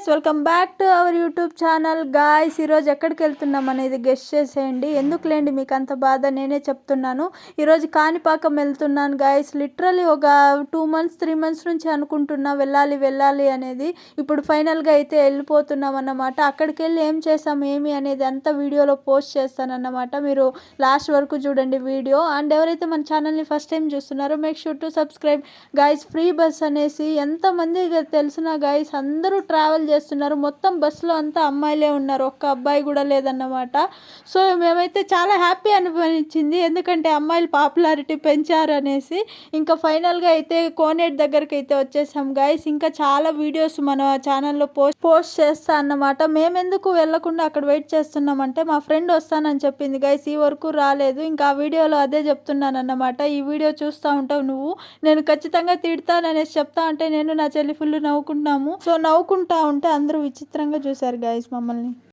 Guys, welcome back to our YouTube channel. Guys, ఈరోజు ఎక్కడికి వెళ్తున్నాం అనేది గెస్ట్ చేసేయండి. ఎందుకులేండి మీకు అంత బాధ, నేనే చెప్తున్నాను. ఈరోజు కాణిపాకం వెళ్తున్నాను గాయస్. లిటరలీ ఒక 2 months 3 months నుంచి అనుకుంటున్నా వెళ్ళాలి అనేది. ఇప్పుడు ఫైనల్గా అయితే వెళ్ళిపోతున్నాం అన్నమాట. అక్కడికి వెళ్ళి ఏం చేసాం ఏమి అనేది అంతా వీడియోలో పోస్ట్ చేస్తానన్నమాట. మీరు లాస్ట్ వరకు చూడండి వీడియో. అండ్ ఎవరైతే మన ఛానల్ని ఫస్ట్ టైం చూస్తున్నారో make sure to subscribe guys. Free bus అనేసి ఎంతమంది తెలిసిన గాయస్ అందరూ ట్రావెల్ చేస్తున్నారు. మొత్తం బస్సులో అంతా అమ్మాయిలే ఉన్నారు, ఒక్క అబ్బాయి కూడా లేదన్నమాట. సో మేమైతే చాలా హ్యాపీ అనిపించింది, ఎందుకంటే అమ్మాయిలు పాపులారిటీ పెంచారు అనేసి. ఇంకా ఫైనల్గా అయితే కోనేట్ దగ్గరికి అయితే వచ్చేసాం గాయస్. ఇంకా చాలా వీడియోస్ మన ఛానల్లో పోస్ట్ చేస్తా అన్నమాట. మేమెందుకు వెళ్ళకుండా అక్కడ వెయిట్ చేస్తున్నామంటే మా ఫ్రెండ్ వస్తానని చెప్పింది గాయస్, ఈ వరకు రాలేదు. ఇంకా ఆ వీడియోలో అదే చెప్తున్నాను అన్నమాట. ఈ వీడియో చూస్తూ ఉంటావు నువ్వు, నేను ఖచ్చితంగా తిడతాననేసి చెప్తా అంటే నేను నా చెల్లి ఫుల్ నవ్వుకుంటున్నాము. సో నవ్వుకుంటా ఉంటే అందరూ విచిత్రంగా చూశారు గాయస్ మమ్మల్ని.